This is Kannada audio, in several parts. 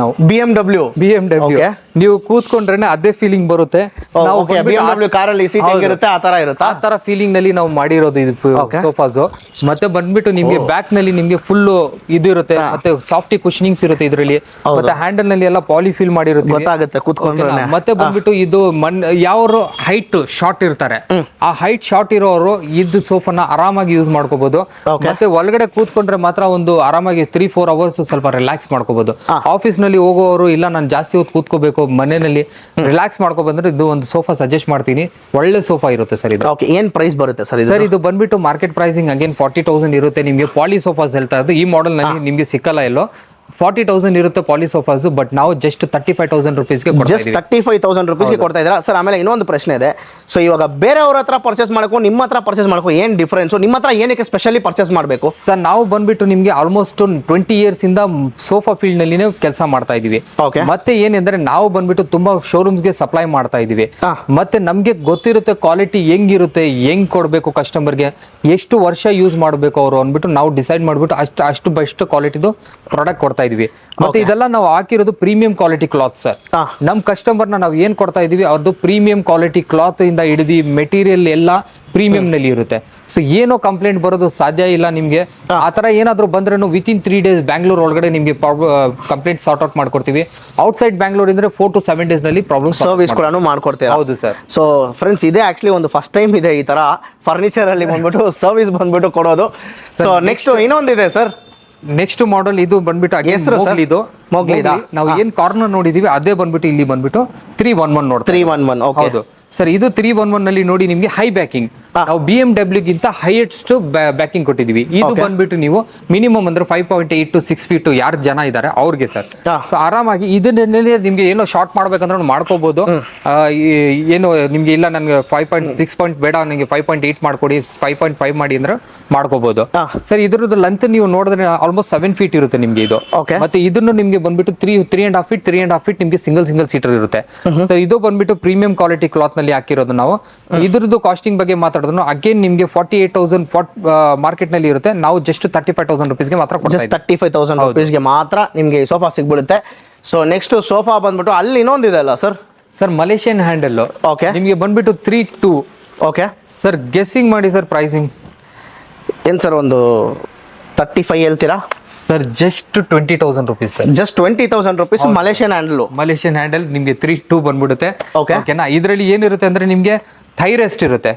ನಾವು BMW. ನೀವು ಕೂತ್ಕೊಂಡ್ರೆ ಅದೇ ಫೀಲಿಂಗ್ ಬರುತ್ತೆ. ನಾವು BMW ಕಾರಲ್ಲಿ ಸೀಟ್ ಹೆಂಗಿರುತ್ತೆ ಆ ತರ ಇರುತ್ತೆ. ಆ ತರ ಫೀಲಿಂಗ್ ನಲ್ಲಿ ನಾವು ಮಾಡಿರೋದು ಇದು ಸೋಫಾಸ್. ಮತ್ತೆ ಬಂದ್ಬಿಟ್ಟು ನಿಮ್ಗೆ ಬ್ಯಾಕ್ ನಲ್ಲಿ ನಿಮ್ಗೆ ಫುಲ್ ಇದು ಇರುತ್ತೆ, ಮತ್ತೆ ಸಾಫ್ಟಿ ಕುಶನಿಂಗ್ಸ್ ಇರುತ್ತೆ ಇದರಲ್ಲಿ, ಮತ್ತೆ ಹ್ಯಾಂಡಲ್ ನಲ್ಲಿ ಎಲ್ಲ ಪಾಲಿ ಫಿಲ್ ಮಾಡಿರುತ್ತೆ, ಗೊತ್ತಾಗುತ್ತೆ ಕೂತ್ಕೊಂಡ್ರೆ. ಮತ್ತೆ ಬಂದ್ಬಿಟ್ಟು ಇದು ಯಾವ ಹೈಟ್ ಶಾರ್ಟ್ ಇರ್ತಾರೆ, ಆ ಹೈಟ್ ಶಾರ್ಟ್ ಇರೋರು ಇದು ಸೋಫಾನ ಆರಾಮಾಗಿ ಯೂಸ್ ಮಾಡ್ಕೋಬಹುದು. ಮತ್ತೆ ಒಳಗಡೆ ಕೂತ್ಕೊಂಡ್ರೆ ಮಾತ್ರ ಒಂದು ಆರಾಮಾಗಿ 3-4 ಅವರ್ಸ್ ಸ್ವಲ್ಪ ರಿಲ್ಯಾಕ್ಸ್ ಮಾಡ್ಕೋಬಹುದು. ಆಫೀಸ್ ನಲ್ಲಿ ಹೋಗೋರು ಇಲ್ಲ ನಾನು ಜಾಸ್ತಿ ಹೊತ್ತು ಕೂತ್ಕೋಬೇಕು ಮನೆಯಲ್ಲಿ ರಿಲ್ಯಾಕ್ಸ್ ಮಾಡ್ಕೊ ಬಂದ್ರೆ ಇದು ಒಂದು ಸೋಫಾ ಸಜೆಸ್ಟ್ ಮಾಡ್ತೀನಿ. ಒಳ್ಳೆ ಸೋಫಾ ಇರುತ್ತೆ ಸರ್ ಇದು. ಏನ್ ಪ್ರೈಸ್ ಬರುತ್ತೆ ಸರ್? ಸರ್ ಇದು ಬಂದ್ಬಿಟ್ಟು ಮಾರ್ಕೆಟ್ ಪ್ರೈಸಿಂಗ್ ಅಗೇನ್ 40,000 ಇರುತ್ತೆ. ನಿಮಗೆ ಪಾಲಿ ಸೋಫಾಸ್ ಹೇಳ್ತಾ ಇದ್ದು ಈ ಮಾಡೆಲ್ ನಲ್ಲಿ ನಿಮ್ಗೆ ಸಿಕ್ಕಲ್ಲ ಎಲ್ಲೋ. 40,000 ಇರುತ್ತೆ ಪಾಲಿ ಸೋಫಾಸ್, ಬಟ್ ನಾವು ಜಸ್ಟ್ 35,000 ರುಪೀಸ್ಗೆ ಜಸ್ಟ್ 35,000 ರುಪೀಸ್ಗೆ ಕೊಡ್ತಾ ಇದ್ದೀರಾ ಸರ್. ಆಮೇಲೆ ಇನ್ನೊಂದು ಪ್ರಶ್ನೆ ಇದೆ. ಸೊ ಇವಾಗ ಬೇರೆಯವ್ರ ಹತ್ರ ಪರ್ಚೇಸ್ ಮಾಡಬೇಕು, ನಿಮ್ಮ ಹತ್ರ ಪರ್ಚೇಸ್ ಮಾಡಬೇಕು, ಏನ್ ಡಿಫರೆನ್ಸ್? ನಿಮ್ಮ ಹತ್ರ ಏನಕ್ಕೆ ಸ್ಪೆಷಲಿ ಪರ್ಚೇಸ್ ಮಾಡಬೇಕು ಸರ್? ನಾವು ಬಂದ್ಬಿಟ್ಟು ನಿಮ್ಗೆ ಆಲ್ಮೋಸ್ಟ್ 20 ಇಯರ್ಸ್ ಇಂದ ಸೋಫಾ ಫೀಲ್ಡ್ ನಲ್ಲಿ ಕೆಲಸ ಮಾಡ್ತಾ ಇದೀವಿ. ಮತ್ತೆ ಏನಂದ್ರೆ ನಾವು ಬಂದ್ಬಿಟ್ಟು ತುಂಬಾ ಶೋರೂಮ್ಸ್ ಗೆ ಸಪ್ಲೈ ಮಾಡ್ತಾ ಇದೀವಿ. ಮತ್ತೆ ನಮ್ಗೆ ಗೊತ್ತಿರುತ್ತೆ ಕ್ವಾಲಿಟಿ ಹೆಂಗಿರುತ್ತೆ, ಹೆಂಗ್ ಕೊಡ್ಬೇಕು ಕಸ್ಟಮರ್ಗೆ, ಎಷ್ಟು ವರ್ಷ ಯೂಸ್ ಮಾಡಬೇಕು ಅವರು ಅಂದ್ಬಿಟ್ಟು ನಾವು ಡಿಸೈಡ್ ಮಾಡ್ಬಿಟ್ಟು ಅಷ್ಟು ಬೆಸ್ಟ್ ಕ್ವಾಲಿಟಿದು ಪ್ರಾಡಕ್ಟ್ ಕೊಡ್ತಾ ಇದೀವಿ. ಮತ್ತೆ ಇದೆಲ್ಲ ನಾವು ಹಾಕಿರೋದು ಪ್ರೀಮಿಯಂ ಕ್ವಾಲಿಟಿ ಕ್ಲಾತ್ ಸರ್. ನಮ್ ಕಸ್ಟಮರ್ ನಾವು ಏನ್ ಕೊಡ್ತಾ ಇದೀವಿ ಅದು ಪ್ರೀಮಿಯಂ ಕ್ವಾಲಿಟಿ ಕ್ಲಾತ್ ಇಂದ ಹಿಡಿದು ಮೆಟೀರಿಯಲ್ ಎಲ್ಲ ಪ್ರೀಮಿಯಂ ನಲ್ಲಿ ಇರುತ್ತೆ. ಸೊ ಏನೋ ಕಂಪ್ಲೇಂಟ್ ಬರೋದು ಸಾಧ್ಯ ಇಲ್ಲ ನಿಮ್ಗೆ. ಆತರ ಏನಾದ್ರು ಬಂದ್ರೂ ವಿತಿನ್ 3 days ಬ್ಯಾಂಗ್ಳೂರ್ ಒಳಗಡೆ ನಿಮ್ಗೆ ಕಂಪ್ಲೇಂಟ್ ಸಾರ್ಟ್ ಔಟ್ ಮಾಡ್ಕೊಡ್ತೀವಿ. ಔಟ್ಸೈಡ್ ಬ್ಯಾಂಗ್ಳೂರ್ ಅಂದ್ರೆ 4 to 7 days ನಲ್ಲಿ ಪ್ರಾಬ್ಲಮ್ ಸರ್ವಿಸ್ ಕೂಡ ಮಾಡ್ಕೊಡ್ತೀವಿ. ಹೌದು ಸರ್. ಸೊ ಫ್ರೆಂಡ್ಸ್, ಇದೇ ಆಕ್ಚುಲಿ ಒಂದು ಫಸ್ಟ್ ಟೈಮ್ ಇದೆ ಈ ತರ ಫರ್ನಿಚರ್ ಅಲ್ಲಿ ಬಂದ್ಬಿಟ್ಟು ಸರ್ವಿಸ್ ಬಂದ್ಬಿಟ್ಟು ಕೊಡೋದು. ಸೊ ನೆಕ್ಸ್ಟ್ ಇನ್ನೊಂದಿದೆ ಸರ್. ನೆಕ್ಸ್ಟ್ ಮಾಡೆಲ್ ಇದು ಬಂದ್ಬಿಟ್ಟು ನಾವು ಏನ್ ಕಾರ್ನರ್ ನೋಡಿದೀವಿ ಅದೇ ಬಂದ್ಬಿಟ್ಟು ಇಲ್ಲಿ ಬಂದ್ಬಿಟ್ಟು 311 ನೋಡ್ತೀವಿ. 311 ಹೌದು ಸರ್. ಇದು 311 ನಲ್ಲಿ ನೋಡಿ ನಿಮ್ಗೆ ಹೈ ಬ್ಯಾಕಿಂಗ್. ನಾವು BMW ಗಿಂತ ಹೈಯೆಸ್ಟ್ ಬ್ಯಾಕಿಂಗ್ ಕೊಟ್ಟಿದೀವಿ. ಇದು ಬಂದ್ಬಿಟ್ಟು ನೀವು ಮಿನಿಮಮ್ ಅಂದ್ರೆ 5.8 to 6 feet ಯಾರು ಜನ ಇದಾರೆ ಅವ್ರಿಗೆ ಸರ್. ಸೊ ಆರಾಮಾಗಿ ಇದನ್ನೇ ನಿಮ್ಗೆ ಏನೋ ಶಾರ್ಟ್ ಮಾಡ್ಬೇಕಂದ್ರೆ ಮಾಡ್ಕೋಬಹುದು. ಏನು ನಿಮ್ಗೆ ಇಲ್ಲ ನನ್ಗೆ 5.6 ಪಾಯಿಂಟ್ ಬೇಡ, ನನಗೆ 5.8 ಮಾಡ್ಕೊಡಿ, 5.5 ಮಾಡಿ ಅಂದ್ರೆ ಮಾಡ್ಕೋಬಹುದು ಸರ್. ಇದ್ರದ್ದು ಲೆಂತ್ ನೀವು ನೋಡಿದ್ರೆ ಆಲ್ಮೋಸ್ಟ್ 7 feet ಇರುತ್ತೆ ನಿಮ್ಗೆ ಇದು. ಮತ್ತೆ ಇದನ್ನು ನಿಮ್ಗೆ ಬಂದ್ಬಿಟ್ಟು 3.5 feet ನಿಮ್ಗೆ ಸಿಂಗಲ್ ಸೀಟರ್ ಇರುತ್ತೆ. ಸೊ ಇದು ಬಂದ್ಬಿಟ್ಟು ಪ್ರೀಮಿಯಂ ಕ್ವಾಲಿಟಿ ಕ್ಲಾತ್ ನಲ್ಲಿ ಹಾಕಿರೋದು ನಾವು. ಇದ್ರದ್ದು ಕಾಸ್ಟಿಂಗ್ ಬಗ್ಗೆ ಮಾತಾಡಿದ್ರು ಅಗೇನ್ ನಿಮ್ಗೆ 48,000 ಮಾರ್ಕೆಟ್ ನಲ್ಲಿ ಇರುತ್ತೆ. ನಾವು ಜಸ್ಟ್ 35,000 ರುಪೀಸ್ಗೆ ಮಾತ್ರ ಕೊಡ್ತಾ ಇದ್ದೀವಿ. 35,000 ರುಪೀಸ್ಗೆ ಮಾತ್ರ ನಿಮ್ಗೆ ಸೋಫಾ ಸಿಗ್ಬಿಡುತ್ತೆ. ಸೊ ನೆಕ್ಸ್ಟ್ ಸೋಫಾ ಬಂದ್ಬಿಟ್ಟು ಅಲ್ಲಿ ಇನ್ನೊಂದಿದೆ ಅಲ್ಲ ಸರ್? ಸರ್ ಮಲೇಷಿಯನ್ ಹ್ಯಾಂಡಲ್ ನಿಮ್ಗೆ ಬಂದ್ಬಿಟ್ಟು 3.2. ಓಕೆ ಸರ್ ಗೆಸ್ಸಿಂಗ್ ಮಾಡಿ ಸರ್ ಪ್ರೈಸಿಂಗ್ ಏನ್ ಸರ್? ಒಂದು 35 ಹೇಳ್ತೀರಾ sir? Just 20,000 rupees sir. Just 20,000 rupees Malaysian handle ನಿಮ್ಗೆ 3.2 ಬಂದ್ಬಿಡುತ್ತೆ. ಓಕೆನಾ? ಇದರಲ್ಲಿ ಏನಿರುತ್ತೆ ಅಂದ್ರೆ ನಿಮ್ಗೆ ಥೈ ರೆಸ್ಟ್ ಇರುತ್ತೆ.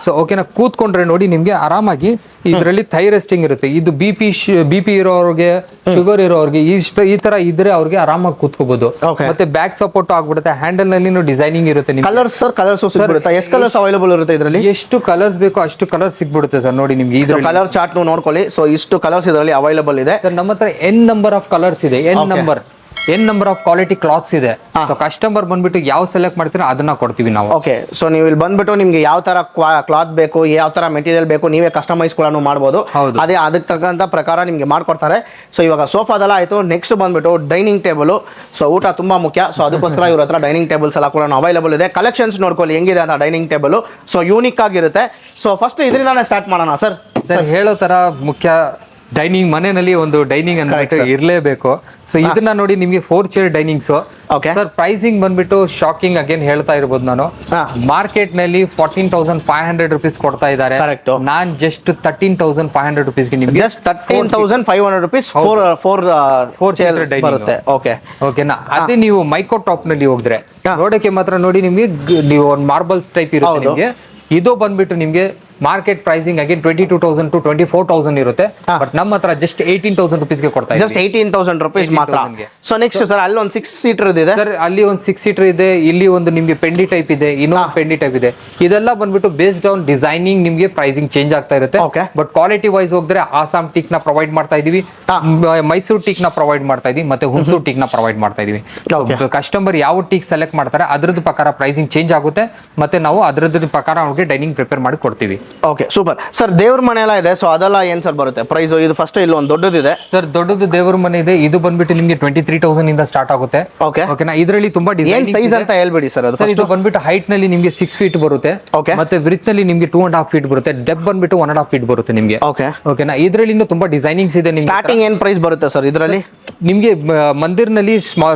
ಸೊ ಓಕೆನಾ? ಕೂತ್ಕೊಂಡ್ರೆ ನೋಡಿ ನಿಮ್ಗೆ ಆರಾಮಾಗಿ ಇದರಲ್ಲಿ ಥೈ ರೆಸ್ಟಿಂಗ್ ಇರುತ್ತೆ. ಇದು ಬಿಪಿ ಇರೋರಿಗೆ, ಶುಗರ್ ಇರೋರಿಗೆ ಈ ತರ ಇದ್ರೆ ಅವ್ರಿಗೆ ಆರಾಮಾಗಿ ಕೂತ್ಕೋಬಹುದು. ಮತ್ತೆ ಬ್ಯಾಕ್ ಸಪೋರ್ಟ್ ಆಗ್ಬಿಡುತ್ತೆ. ಹ್ಯಾಂಡಲ್ ನಲ್ಲಿ ಡಿಸೈನಿಂಗ್ ಇರುತ್ತೆ. Colours sir? ಕಲರ್ಸ್ ಸಿಗ್ಬಿಡುತ್ತೆ. ಎಷ್ಟು ಕಲರ್ಸ್ ಅವೈಲೇಬಲ್ ಇರುತ್ತೆ ಇದರಲ್ಲಿ? ಎಷ್ಟು ಕಲರ್ಸ್ ಬೇಕೋ ಅಷ್ಟು ಕಲರ್ ಸಿಗ್ಬಿಡುತ್ತೆ ಸರ್. ನೋಡಿ ನಿಮ್ಗೆ ಇದು ಕಲರ್ ಚಾರ್ಟ್ ನೋಡ್ಕೊಳ್ಳಿ. ಸೊ ಇಷ್ಟು ಕಲರ್ಸ್ ಇದರಲ್ಲಿ ಅವೈಲೇಬಲ್ ಇದೆ ಸರ್. ನಮ್ಮ ಹತ್ರ n ನಂಬರ್ ಆಫ್ ಕಲರ್ಸ್ ಇದೆ. n number of quality clothes ಇದೆ. ಸೊ ಕಸ್ಟಮರ್ ಬಂದ್ಬಿಟ್ಟು ಯಾವ ಸೆಲೆಕ್ಟ್ ಮಾಡ್ತೀರಾ ಅದನ್ನ ಕೊಡ್ತೀವಿ ನಾವು. ಓಕೆ. ಸೊ ನೀವು ಇಲ್ಲಿ ಬಂದ್ಬಿಟ್ಟು ನಿಮ್ಗೆ ಯಾವ ತರ ಕ್ಲಾತ್ ಬೇಕು, ಯಾವ ತರ ಮೆಟೀರಿಯಲ್ ಬೇಕು, ನೀವೇ ಕಸ್ಟಮೈಸ್ ಕೂಡ ಮಾಡಬಹುದು. ಅದೇ ಅದಕ್ಕೆ ತಕ್ಕಂತ ಪ್ರಕಾರ ನಿಮ್ಗೆ ಮಾಡ್ಕೊಡ್ತಾರೆ. ಸೊ ಇವಾಗ ಸೋಫಾದೆಲ್ಲ ಆಯ್ತು. ನೆಕ್ಸ್ಟ್ ಬಂದ್ಬಿಟ್ಟು ಡೈನಿಂಗ್ ಟೇಬಲ್. ಸೊ ಊಟ ತುಂಬಾ ಮುಖ್ಯ. ಸೊ ಅದಕ್ಕೋಸ್ಕರ ಇವ್ರ ಹತ್ರ ಡೈನಿಂಗ್ ಟೇಬಲ್ಸ್ ಎಲ್ಲ ಕೂಡ ಅವೈಲೇಬಲ್ ಇದೆ. ಕಲೆಕ್ಷನ್ಸ್ ನೋಡ್ಕೊಳ್ಳಿ ಹೆಂಗಿದೆ ಅಂತ ಡೈನಿಂಗ್ ಟೇಬಲ್. ಸೊ ಯೂನಿಕ್ ಆಗಿರುತ್ತೆ. ಸೊ ಫಸ್ಟ್ ಇದರಿಂದಾನೇ ಸ್ಟಾರ್ಟ್ ಮಾಡೋಣ ಸರ್. ಸರ್ ಹೇಳೋ ತರ ಮುಖ್ಯ ಡೈನಿಂಗ್, ಮನೆಯಲ್ಲಿ ಒಂದು ಡೈನಿಂಗ್ ಅಂತ ಇರ್ಲೇಬೇಕು. ಸೊ ಇದನ್ನ ನೋಡಿ ನಿಮ್ಗೆ 4 chair ಡೈನಿಂಗ್ಸ್ ಸರ್. ಪ್ರೈಸಿಂಗ್ ಬಂದ್ಬಿಟ್ಟು ಶಾಕಿಂಗ್ ಅಗೇನ್ ಹೇಳ್ತಾ ಇರ್ಬೋದು ನಾನು. ಮಾರ್ಕೆಟ್ ನಲ್ಲಿ 14,500 ರುಪೀಸ್ ಕೊಡ್ತಾ ಇದ್ದಾರೆ. ನಾನ್ ಜಸ್ಟ್ 13,500 ರುಪೀಸ್ಗೆ ನಿಮ್ಗೆ ಜಸ್ಟ್ 13,500 ರುಪೀಸ್ 4 chair ಬರುತ್ತೆ. ಓಕೆನಾ? ಅದೇ ನೀವು ಮೈಕ್ರೋ ಟಾಪ್ ನಲ್ಲಿ ಹೋಗಿದ್ರೆ ನೋಡಕ್ಕೆ ಮಾತ್ರ ನೋಡಿ ನಿಮ್ಗೆ ನೀವು ಒಂದು ಮಾರ್ಬಲ್ಸ್ ಟೈಪ್ ಇರುತ್ತೆ ನಿಮ್ಗೆ. ಇದು ಬಂದ್ಬಿಟ್ಟು ನಿಮ್ಗೆ ಮಾರ್ಕೆಟ್ ಪ್ರೈಸಿಂಗ್ ಅಗೇನ್ 22,000 to 24,000 ಇರುತ್ತೆ. ಬಟ್ ನಮ್ಮ ಹತ್ರ ಜಸ್ಟ್ 18,000 ರುಪೀಸ್ಗೆ ಕೊಡ್ತಾ ಇದ್ದೀವಿ. ಜಸ್ಟ್ 18,000 ರುಪೀಸ್ ಮಾತ್ರ. ಸೊ ನೆಕ್ಸ್ಟ್ ಸರ್ ಅಲ್ಲಿ ಒಂದು 6 seater ಇದೆ ಸರ್. ಅಲ್ಲಿ ಒಂದು 6 seater ಇದೆ. ಇಲ್ಲಿ ಒಂದು ನಿಮ್ಗೆ ಪೆಂಡಿ ಟೈಪ್ ಇದೆ, ಇನ್ನೊಂದು ಪೆಂಡಿ ಟೈಪ್ ಇದೆ. ಇದೆಲ್ಲ ಬಂದ್ಬಿಟ್ಟು ಬೇಸ್ಡ್ ಆನ್ ಡಿಸೈನಿಂಗ್ ನಿಮ್ಗೆ ಪ್ರೈಸಿಂಗ್ ಚೇಂಜ್ ಆಗ್ತಾ ಇರುತ್ತೆ. ಬಟ್ ಕ್ವಾಲಿಟಿ ವೈಸ್ ಹೋದ್ರೆ ಆಸಾಮ್ ಟೀಕ್ ನ ಪ್ರೊವೈಡ್ ಮಾಡ್ತಾ ಇದೀವಿ, ಮೈಸೂರು ಟೀಕ್ ನ ಪ್ರೊವೈಡ್ ಮಾಡ್ತಾ ಇದೀವಿ, ಮತ್ತೆ ಹುಣಸೂರು ಟೀಕ್ ನ ಪ್ರೊವೈಡ್ ಮಾಡ್ತಾ ಇದೀವಿ. ಕಸ್ಟಮರ್ ಯಾವ ಟೀಕ್ ಸೆಲೆಕ್ಟ್ ಮಾಡ್ತಾರೆ ಅದ್ರದ್ದು ಪ್ರಕಾರ ಪ್ರೈಸಿಂಗ್ ಚೇಂಜ್ ಆಗುತ್ತೆ. ಮತ್ತೆ ನಾವು ಅದ್ರದ್ದು ಪ್ರಕಾರ ಅವ್ರಿಗೆ ಡೈನಿಂಗ್ ಪ್ರಿಪೇರ್ ಮಾಡಿ ಕೊಡ್ತೀವಿ. Okay super sir. ದೇವ್ರ ಮನೆ ಎಲ್ಲ ಇದೆ, ಸೊ ಅದೆಲ್ಲ ಏನ್ ಸರ್ ಬರುತ್ತೆ ಪ್ರೈಸ್? ಇದು ಫಸ್ಟ್ ಇಲ್ಲಿ ಒಂದು ದೊಡ್ಡದಿದೆ ಸರ್, ದೊಡ್ಡದು ದೇವ್ರ ಮನೆ ಇದೆ. ಇದು ಬಂದ್ಬಿಟ್ಟು ನಿಮಗೆ 23,000 ಇಂದ ಸ್ಟಾರ್ಟ್ ಆಗುತ್ತೆ. ಓಕೆ ಓಕೆನಾ. ಇದರಲ್ಲಿ ತುಂಬಾ ಏನ್ ಡಿಸೈನ್ ಸೈಜ್ ಅಂತ ಹೇಳ್ಬಿಡಿ ಸರ್. ಅದು ಸರ್, ಇದು ಬಂದ್ಬಿಟ್ಟು ಹೈಟ್ ನಲ್ಲಿ ನಿಮಗೆ 6 ಫೀಟ್ ಬರುತ್ತೆ. ಓಕೆ ಮತ್ತೆ ವಿಡ್ತ್ ನಲ್ಲಿ ನಿಮಗೆ 2.5 ಫೀಟ್ ಬರುತ್ತೆ. ಡೆಪ್ ಬಂದ್ಬಿಟ್ಟು 1.5 ಫೀಟ್ ಬರುತ್ತೆ ನಿಮಗೆ. ಓಕೆ ಓಕೆನಾ. ಇದರಲ್ಲಿ ಇನ್ನೂ ತುಂಬಾ ಡಿಸೈನಿಂಗ್ಸ್ ಇದೆ ನಿಮ್ಗೆ. ಸ್ಟಾರ್ಟಿಂಗ್ ಏನ್ ಪ್ರೈಸ್ ಬರುತ್ತೆ ಸರ್ ಇದರಲ್ಲಿ? ನಿಮ್ಗೆ ಮಂದಿರ್ನಲ್ಲಿ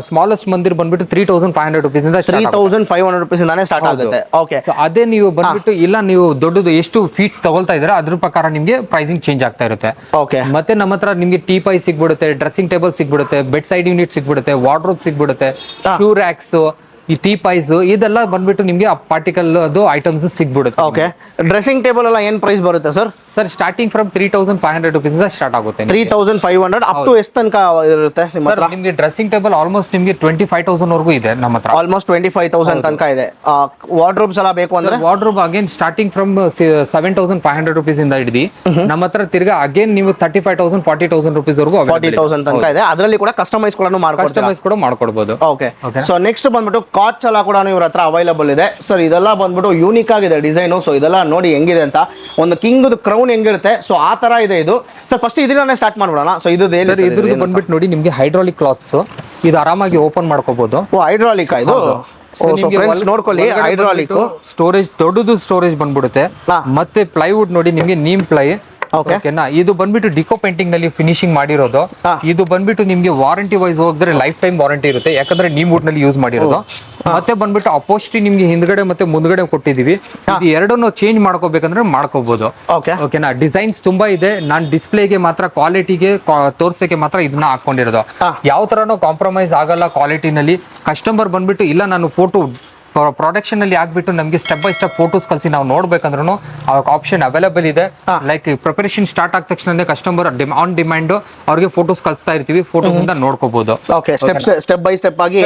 ಸ್ಮಾಲೆಸ್ಟ್ ಮಂದಿರ್ ಬಂದ್ಬಿಟ್ಟು 3,500 rupees ಇಂದ 3,500 rupees ಇಂದಾನೆ ಸ್ಟಾರ್ಟ್ ಆಗುತ್ತೆ. ಓಕೆ ಸೊ ಅದೇ ನೀವು ಬಂದ್ಬಿಟ್ಟು ಇಲ್ಲ ನೀವು ದೊಡ್ಡದು ಎಷ್ಟು ಫೀಟ್ ತಗೊಳ್ತಾ ಇದ್ರೆ ಅದ್ರ ಪ್ರಕಾರ ನಿಮ್ಗೆ ಪ್ರೈಸಿಂಗ್ ಚೇಂಜ್ ಆಗ್ತಾ ಇರುತ್ತೆ. ಓಕೆ ಮತ್ತೆ ನಮ್ಮ ಹತ್ರ ನಿಮ್ಗೆ ಟೀ ಪೈ ಸಿಗ್ಬಿಡುತ್ತೆ, ಡ್ರೆಸ್ಸಿಂಗ್ ಟೇಬಲ್ ಸಿಗ್ಬಿಡುತ್ತೆ, ಬೆಡ್ ಸೈಡ್ ಯೂನಿಟ್ ಸಿಗ್ಬಿಡುತ್ತೆ, ವಾರ್ಡ್ರೋಬ್ ಸಿಗ್ಬಿಡುತ್ತೆ, ಶೂ ರ್ಯಾಕ್ಸ್, ಈ ಟೀ ಪೈಸ್ ಇದೆಲ್ಲ ಬಂದ್ಬಿಟ್ಟು ನಿಮ್ಗೆ ಪಾರ್ಟಿಕಲ್ ಅದು ಐಟಮ್ಸ್ ಸಿಗ್ಬಿಡುತ್ತೆ. ಓಕೆ ಡ್ರೆಸ್ಸಿಂಗ್ ಟೇಬಲ್ ಎಲ್ಲ ಏನ್ ಪ್ರೈಸ್ ಬರುತ್ತೆ sir? Sir, starting from 3,500 rupees ಇಂದ ಸ್ಟಾರ್ಟ್ ಆಗುತ್ತೆ. 3,500 ಅಪ್ ಟು ಎಷ್ಟು ತನಕ ಇರುತ್ತೆ ನಿಮ್ಮ ಸರ್, ಹತ್ರ? ನಿಮ್ಗೆ ಡ್ರೆಸ್ಸಿಂಗ್ ಟೇಬಲ್ ಆಲ್ಮೋಸ್ಟ್ ನಿಮ್ಗೆ 25,000 ವರೆಗೂ ಇದೆ ನಮ್ಮ ಹತ್ರ. ಆಲ್ಮೋಸ್ಟ್ 25,000 ತನಕ ಇದೆ. ವಾರ್ಡ್ರೋಬ್ಸ್ ಎಲ್ಲ ಬೇಕು ಅಂದ್ರೆ wardrobe again starting from 7,500 rupees ಇಂದ ಹಿಡಿದು ನಮ್ಮ ಹತ್ರ ತಿರ್ಗಾ ಅಗೇನ್ ನೀವು 35,000 40,000 rupees ವರೆಗೂ 40,000 ತನಕ ಇದೆ. ಅದರಲ್ಲಿ ಕೂಡ ಕಸ್ಟಮೈಸ್ ಕೂಡ ಕಸ್ಟಮೈಸ್ ಕೂಡ ಮಾಡ್ಕೊಡ್ಬೋದು. ಓಕೆ ಸೊ ನೆಕ್ಸ್ಟ್ ಬಂದ್ಬಿಟ್ಟು ಕಾಟ್ಸ್ ಎಲ್ಲ ಕೂಡ ಇವ್ರ ಹತ್ರ ಅವೈಲಬಲ್ ಇದೆ ಸರ್. ಇದೆಲ್ಲ ಬಂದ್ಬಿಟ್ಟು ಯೂನಿಕ್ ಆಗಿದೆ ಡಿಸೈನು. ಸೊ ಇದೆಲ್ಲ ನೋಡಿ ಹೆಂಗಿದೆ ಅಂತ, ಒಂದು ಕಿಂಗ್ ಕ್ರೌನ್ ಹೆಂಗಿರುತ್ತೆ ಸೊ ಆ ತರ ಇದೆ ಇದು. ಸರ್ ಫಸ್ಟ್ ಇದನ್ನ ಸ್ಟಾರ್ಟ್ ಮಾಡ್ಬಿಡೋಣ. ಸೊ ಇದ್ರದ್ದು ಬಂದ್ಬಿಟ್ಟು ನೋಡಿ ನಿಮ್ಗೆ ಹೈಡ್ರಾಲಿಕ್ ಕ್ಲಾತ್ಸ್, ಇದು ಆರಾಮಾಗಿ ಓಪನ್ ಮಾಡ್ಕೋಬಹುದು. ಓ ಹೈಡ್ರಾಲಿಕ್ ಇದು. ನೋಡ್ಕೊಳ್ಳಿ ಹೈಡ್ರಾಲಿಕ್ ಸ್ಟೋರೇಜ್, ದೊಡ್ಡದು ಸ್ಟೋರೇಜ್ ಬಂದ್ಬಿಡುತ್ತೆ. ಮತ್ತೆ ಪ್ಲೈವುಡ್ ನೋಡಿ ನಿಮ್ಗೆ ನೀಮ್ ಪ್ಲೈ. ಓಕೆನಾ. ಇದು ಬಂದ್ಬಿಟ್ಟು ಡಿಕೋ ಪೇಂಟಿಂಗ್ ನಲ್ಲಿ ಫಿನಿಶಿಂಗ್ ಮಾಡಿರೋದು. ಇದು ಬಂದ್ಬಿಟ್ಟು ನಿಮ್ಗೆ ವಾರಂಟಿ ವೈಸ್ ಹೋದ್ರೆ ಲೈಫ್ ಟೈಮ್ ವಾರಂಟಿ ಇರುತ್ತೆ, ಯಾಕಂದ್ರೆ ನೀಮ್ ವುಡ್ ನಲ್ಲಿ ಯೂಸ್ ಮಾಡಿರೋದು. ಮತ್ತೆ ಬಂದ್ಬಿಟ್ಟು ಅಪೋಸ್ಟ್ರಿ ನಿಮ್ಗೆ ಹಿಂದ್ಗಡೆ ಮತ್ತೆ ಮುಂದ್ಗಡೆ ಕೊಟ್ಟಿದೀವಿ. ಇದು ಎರಡನ್ನು ಚೇಂಜ್ ಮಾಡ್ಕೋಬೇಕಂದ್ರೆ ಮಾಡ್ಕೋಬಹುದು. ಓಕೆನಾ. ಡಿಸೈನ್ಸ್ ತುಂಬಾ ಇದೆ. ನಾನ್ ಡಿಸ್ಪ್ಲೇಗೆ ಮಾತ್ರ, ಕ್ವಾಲಿಟಿಗೆ ತೋರ್ಸಕ್ಕೆ ಮಾತ್ರ ಇದನ್ನ ಹಾಕೊಂಡಿರೋದು. ಯಾವ ತರನೂ ಕಾಂಪ್ರಮೈಸ್ ಆಗಲ್ಲ ಕ್ವಾಲಿಟಿನಲ್ಲಿ. ಕಸ್ಟಮರ್ ಬಂದ್ಬಿಟ್ಟು ಇಲ್ಲ ನಾನು ಫೋಟೋ ಪ್ರೊಡಕ್ಷನ್ ಅಲ್ಲಿ ಆಗ್ಬಿಟ್ಟು ನಮಗೆ ಸ್ಟೆಪ್ ಬೈ ಸ್ಟೆಪ್ ಫೋಟೋಸ್ ಕಳಿಸಿ ನಾವು ನೋಡ್ಬೇಕಂದ್ರೂ ಆಪ್ಷನ್ ಅವೈಲೇಬಲ್ ಇದೆ. ಲೈಕ್ ಪ್ರಿಪರೇಷನ್ ಸ್ಟಾರ್ಟ್ ಆದ ತಕ್ಷಣ ಕಸ್ಟಮರ್ ಆನ್ ಡಿಮ್ಯಾಂಡ್ ಅವ್ರಿಗೆ ಫೋಟೋಸ್ ಕಳಿಸ್ತಾ ಇರ್ತೀವಿ, ಫೋಟೋಸ್ ಇಂದ ನೋಡ್ಕೋಬಹುದು. ಸ್ಟೆಪ್ ಬೈ ಸ್ಟೆಪ್ ಆಗಿ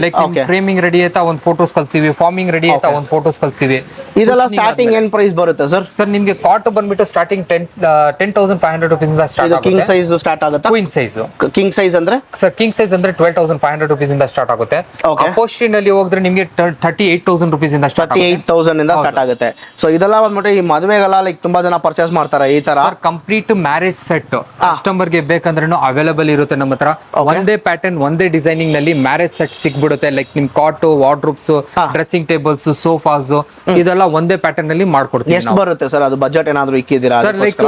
ಲೈಕ್ ಫ್ರೇಮಿಂಗ್ ರೆಡಿ ಆಯ್ತಾ ಒಂದು ಫೋಟೋಸ್ ಕಳಿಸ್ತೀವಿ, ಫಾರ್ಮಿಂಗ್ ರೆಡಿ ಆಯ್ತಾ ಒಂದು ಫೋಟೋಸ್ ಕಳಿಸ್ತೀವಿ. ಇದೆಲ್ಲ ಸ್ಟಾರ್ಟಿಂಗ್ ಏನ್ ಪ್ರೈಸ್ ಬರುತ್ತೆ ಸರ್? ಸರ್, ನಿಮ್ಗೆ ಕಾಟ್ ಬಂದ್ಬಿಟ್ಟು ಸ್ಟಾರ್ಟಿಂಗ್ 10,500 rupees ಇಂದ ಸ್ಟಾರ್ಟ್ ಆಗುತ್ತೆ. ಕಿಂಗ್ ಸೈಜ್ ಸ್ಟಾರ್ಟ್ ಆಗುತ್ತೆ. Queen size. ಕಿಂಗ್ ಸೈಜ್ ಅಂದ್ರೆ ಸರ್, ಕಿಂಗ್ ಸೈಜ್ ಅಂದ್ರೆ 12,500 rupees ಇಂದ ಸ್ಟಾರ್ಟ್ ಆಗುತ್ತೆ. ಅಪೋಸ್ಟ್ರಿ ನಲ್ಲಿ ಹೋದ್ರೆ ನಿಮ್ಗೆ 38,000 rupees ಇಂದ 38,000 ಇಂದ ಸ್ಟಾರ್ಟ್ ಆಗುತ್ತೆ. ಸೊ ಇದೆಲ್ಲ ಬಂದ್ಬಿಟ್ಟು ಈ ಮದುವೆಗೆಲ್ಲ ಲೈಕ್ ತುಂಬಾ ಜನ ಪರ್ಚೇಸ್ ಮಾಡ್ತಾರೆ ಈ ತರ. ಕಂಪ್ಲೀಟ್ ಮ್ಯಾರೇಜ್ ಸೆಟ್ ಕಸ್ಟಮರ್ ಗೆ ಬೇಕಂದ್ರೂ ಅವೈಲೇಬಲ್ ಇರುತ್ತೆ ನಮ್ಮ ಹತ್ರ. ಒಂದೇ ಪ್ಯಾಟರ್ನ್, ಒಂದೇ ಡಿಸೈನಿಂಗ್ ನಲ್ಲಿ ಮ್ಯಾರೇಜ್ ಸೆಟ್ ಸಿಗ್ಬಿಡುತ್ತೆ. ಲೈಕ್ ನಿಮ್ ಕಾಟ್, ವಾರ್ಡ್ರೋಬ್ಸ್, ಡ್ರೆಸ್ಸಿಂಗ್ ಟೇಬಲ್ಸ್, ಸೋಫಾಸ್ ಇದೆಲ್ಲ ಒಂದೇ ಪ್ಯಾಟರ್ನ್ ನಲ್ಲಿ ಮಾಡ್ಕೊಡ್ತೀವಿ. ಎಷ್ಟು ಬರುತ್ತೆ ಸರ್ ಅದು? ಬಜೆಟ್ ಏನಾದ್ರು ಇಕ್ಕಿದ್ದೀರಾ? Sir, like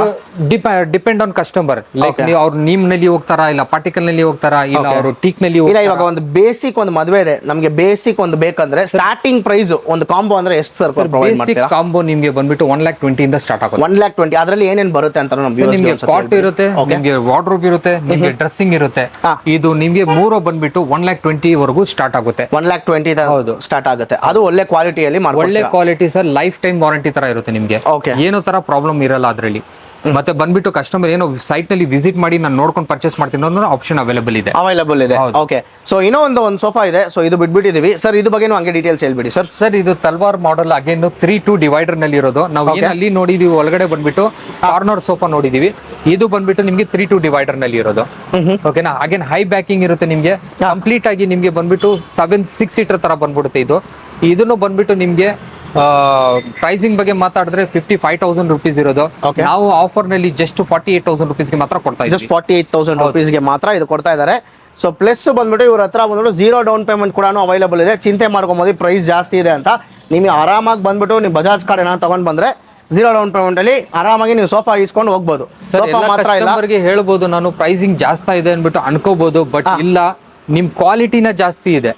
depend on customer. Like ನೀವು ಅವ್ರು ನೀಮ್ ನಲ್ಲಿ ಹೋಗ್ತಾರಾ, ಇಲ್ಲ ಪಾರ್ಟಿಕಲ್ ನಲ್ಲಿ ಹೋಗ್ತಾರಾ, ಇಲ್ಲ ಅವರು ಟೀಕ್ ನಲ್ಲಿ ಇಲ್ಲ. ಇವಾಗ ಒಂದು ಬೇಸಿಕ್ ಒಂದು ಮದುವೆ ಇದೆ, ನಮಗೆ ಬೇಸಿಕ್ ಒಂದು ಬೇಕಂದ್ರೆ ಸ್ಟಾರ್ಟಿಂಗ್ ಪ್ರೈಸ್ ಒಂದು ಕಾಂಬೋ ಅಂದ್ರೆ ಎಷ್ಟು ಸರ್ ಪ್ರೊವೈಡ್ ಮಾಡ್ತೀರಾ? ಕಾಂಬೋ ನಿಮಗೆ ಬಂದ್ಬಿಟ್ಟು 1,20,000 ಇಂದ ಸ್ಟಾರ್ಟ್ ಆಗುತ್ತೆ. 1,20,000 ಅದರಲ್ಲಿ ಏನೇನ್ ಬರುತ್ತೆ ಅಂತ ನಿಮಗೆ ಕಾಟ್ ಇರುತ್ತೆ, ನಿಮಗೆ ವಾರ್ಡ್ರೋಬ್ ಇರುತ್ತೆ, ನಿಮಗೆ ಡ್ರೆಸ್ಸಿಂಗ್ ಇರುತ್ತೆ. ಇದು ನಿಮಗೆ ಮೂರು ಬಂದ್ಬಿಟ್ಟು 1,20,000 ವರೆಗೂ ಸ್ಟಾರ್ಟ್ ಆಗುತ್ತೆ. 1,20,000 ಹೌದು ಸ್ಟಾರ್ಟ್ ಆಗುತ್ತೆ. ಅದು ಒಳ್ಳೆ ಕ್ವಾಲಿಟಿಯಲ್ಲಿ ಒಳ್ಳೆ quality sir. Life time warranty ತರ ಇರುತ್ತೆ ನಿಮಗೆ. ಏನೋ ತರ ಪ್ರಾಬ್ಲಮ್ ಇರಲ್ಲ ಅದರಲ್ಲಿ. ಮತ್ತೆ ಬಂದ್ಬಿಟ್ಟು ಕಸ್ಟಮರ್ ಏನೋ ಸೈಟ್ ನಲ್ಲಿ ವಿಸಿಟ್ ಮಾಡಿ ನಾನು ನೋಡ್ಕೊಂಡು ಪರ್ಚೇಸ್ ಮಾಡ್ತೀನಿ ಅನ್ನೋ ಆಪ್ಷನ್ ಅವೈಲೇಬಲ್ ಇದೆ. ಓಕೆ. ಸೊ ಇನ್ನೂ ಒಂದು ಸೋಫಾ ಇದೆ. ಸೊ ಇದು ಬಿಟ್ಬಿಟ್ಟಿದೀವಿ ಸರ್. ಇದು ಬಗ್ಗೆ ಹಂಗೆ ಡೀಟೇಲ್ಸ್ ಹೇಳ್ಬಿಡಿ ಸರ್. ಸರ್, ಇದು ತಲ್ವಾರ್ ಮಾಡೆಲ್ ಅಗೇನ್ 3-2 ಡಿವೈಡರ್ ನಲ್ಲಿ ಇರೋದು. ನಾವು ಏನ್ ಅಲ್ಲಿ ನೋಡಿದೀವಿ ಒಳಗಡೆ ಬಂದ್ಬಿಟ್ಟು ಕಾರ್ನರ್ ಸೋಫಾ ನೋಡಿದೀವಿ. ಇದು ಬಂದ್ಬಿಟ್ಟು ನಿಮ್ಗೆ 3-2 ಡಿವೈಡರ್ ನಲ್ಲಿ ಇರೋದು. ಓಕೆನಾ. ಅಗೇನ್ ಹೈ ಬ್ಯಾಕಿಂಗ್ ಇರುತ್ತೆ ನಿಮ್ಗೆ. ಕಂಪ್ಲೀಟ್ ಆಗಿ ನಿಮ್ಗೆ ಬಂದ್ಬಿಟ್ಟು 6 ಸೀಟರ್ ತರ ಬಂದ್ಬಿಡುತ್ತೆ ಇದು. ಇದನ್ನು ಬಂದ್ಬಿಟ್ಟು ನಿಮ್ಗೆ ಪ್ರೈಸಿಂಗ್ ಬಗ್ಗೆ ಮಾತಾಡಿದ್ರೆ 55,000 rupees ಇರೋದು. ನಾವು ಆಫರ್ ನಲ್ಲಿ ಜಸ್ಟ್ 48,000 rupees ಗೆ ಮಾತ್ರ ಕೊಡ್ತಾ ಇದ್ದೀವಿ. 48,000 rupees ಗೆ ಮಾತ್ರ ಇದು ಕೊಡ್ತಾ ಇದ್ದಾರೆ. ಸೊ ಪ್ಲಸ್ ಬಂದ್ಬಿಟ್ಟು ಇವ್ರ ಹತ್ರ ಬಂದ್ಬಿಟ್ಟು 0 ಡೌನ್ ಪೇಮೆಂಟ್ ಕೂಡ ಅವೈಲೇಬಲ್ ಇದೆ. ಚಿಂತೆ ಮಾಡ್ಕೊಂಬೋದು ಪ್ರೈಸ್ ಜಾಸ್ತಿ ಇದೆ ಅಂತ. ನಿಮಗೆ ಆರಾಮಾಗಿ ಬಂದ್ಬಿಟ್ಟು ನೀವು ಬಜಾಜ್ ಕಾರ್ಡ್ ಏನಾದ್ರು ತಗೊಂಡ್ ಬಂದ್ರೆ 0 ಡೌನ್ ಪೇಮೆಂಟ್ ಅಲ್ಲಿ ಆರಾಮಾಗಿ ನೀವು ಸೋಫಾ ಇಸ್ಕೊಂಡು ಹೋಗ್ಬೋದು. ಸೋಫಾ ಮಾತ್ರ ಇಲ್ಲ, ಹೇಳ್ಬೋದು ನಾನು ಪ್ರೈಸಿಂಗ್ ಜಾಸ್ತಿ ಇದೆ ಅನ್ಬಿಟ್ಟು ಅನ್ಕೋಬಹುದು. ಬಟ್ ಇಲ್ಲ, ನಿಮ್ ಕ್ವಾಲಿಟಿನ ಜಾಸ್ತಿ ಇದೆ.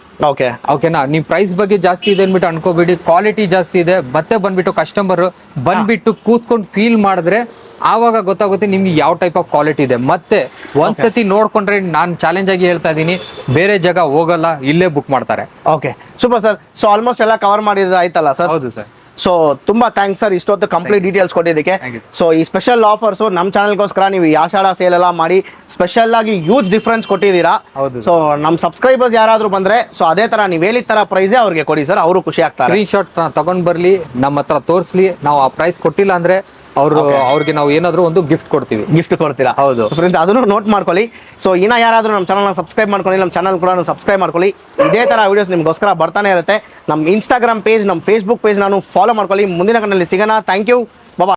ಓಕೆನಾ. ನಿಮ್ ಪ್ರೈಸ್ ಬಗ್ಗೆ ಜಾಸ್ತಿ ಇದೆ ಅನ್ಬಿಟ್ಟು ಅನ್ಕೋಬೇಡಿ, ಕ್ವಾಲಿಟಿ ಜಾಸ್ತಿ ಇದೆ. ಮತ್ತೆ ಬಂದ್ಬಿಟ್ಟು ಕಸ್ಟಮರ್ ಬಂದ್ಬಿಟ್ಟು ಕೂತ್ಕೊಂಡು ಫೀಲ್ ಮಾಡಿದ್ರೆ ಆವಾಗ ಗೊತ್ತಾಗುತ್ತೆ ನಿಮ್ಗೆ ಯಾವ ಟೈಪ್ ಆಫ್ ಕ್ವಾಲಿಟಿ ಇದೆ. ಮತ್ತೆ ಒಂದ್ಸತಿ ನೋಡ್ಕೊಂಡ್ರೆ ನಾನು ಚಾಲೆಂಜ್ ಆಗಿ ಹೇಳ್ತಾ ಇದೀನಿ, ಬೇರೆ ಜಾಗ ಹೋಗಲ್ಲ, ಇಲ್ಲೇ ಬುಕ್ ಮಾಡ್ತಾರೆ. Okay super sir. So almost ಎಲ್ಲ ಕವರ್ ಮಾಡಿದ ಆಯ್ತಲ್ಲ ಸರ್? ಹೌದು ಸರ್. ಸೊ ತುಂಬಾ ಥ್ಯಾಂಕ್ಸ್ ಸರ್ ಇಷ್ಟೊತ್ತು ಕಂಪ್ಲೀಟ್ ಡೀಟೇಲ್ಸ್ ಕೊಟ್ಟಿದ್ದಕ್ಕೆ. ಸೊ ಈ ಸ್ಪೆಷಲ್ ಆಫರ್ಸ್ ನಮ್ಮ ಚಾನಲ್ಗೋಸ್ಕರ ನೀವು ಆಷಾಢ ಸೇಲ್ ಎಲ್ಲ ಮಾಡಿ ಸ್ಪೆಷಲ್ ಆಗಿ ಯೂಜ್ ಡಿಫ್ರೆನ್ಸ್ ಕೊಟ್ಟಿದ್ದೀರಾ. ಸೊ ನಮ್ಮ ಸಬ್ಸ್ಕ್ರೈಬರ್ಸ್ ಯಾರಾದ್ರೂ ಬಂದ್ರೆ ಸೊ ಅದೇ ತರ ನೀವು ಹೇಳಿದ ತರ ಪ್ರೈಸ್ ಅವ್ರಿಗೆ ಕೊಡಿ ಸರ್, ಅವರು ಖುಷಿ ಆಗ್ತಾರೆ. ಸ್ಕ್ರೀನ್ ಶಾಟ್ ತಗೊಂಡ್ ಬರ್ಲಿ, ನಮ್ಮ ಹತ್ರ ತೋರಿಸ್ಲಿ. ನಾವು ಆ ಪ್ರೈಸ್ ಕೊಟ್ಟಿಲ್ಲ ಅಂದ್ರೆ ಅವ್ರಿಗೆ ನಾವು ಏನಾದ್ರು ಒಂದು ಗಿಫ್ಟ್ ಕೊಡ್ತೀವಿ. ಗಿಫ್ಟ್ ಕೊಡ್ತೀರಾ? ಹೌದು. ಫ್ರೆಂಡ್ಸ್ ಅದನ್ನು ನೋಟ್ ಮಾಡ್ಕೊಳ್ಳಿ. ಸೊ ಇನ್ನ ಯಾರಾದರೂ ನಮ್ಮ ಚಾನಲ್ನ ಸಬ್ಸ್ಕ್ರೈಬ್ ಮಾಡ್ಕೊಳ್ಳಿ, ನಮ್ಮ ಚಾನಲ್ ಕೂಡ ಸಬ್ಸ್ಕ್ರೈಬ್ ಮಾಡ್ಕೊಳ್ಳಿ. ಇದೇ ತರ ವಿಡಿಯೋಸ್ ನಿಮ್ಗೋಸ್ಕರ ಬರ್ತಾನೆ ಇರುತ್ತೆ. ನಮ್ಮ ಇನ್ಸ್ಟಾಗ್ರಾಮ್ ಪೇಜ್, ನಮ್ಮ ಫೇಸ್ಬುಕ್ ಪೇಜ್ ನಾನು ಫಾಲೋ ಮಾಡ್ಕೊಳ್ಳಿ. ಮುಂದಿನ ಕಣ್ಣಲ್ಲಿ ಸಿಗೋಣ. Thank you.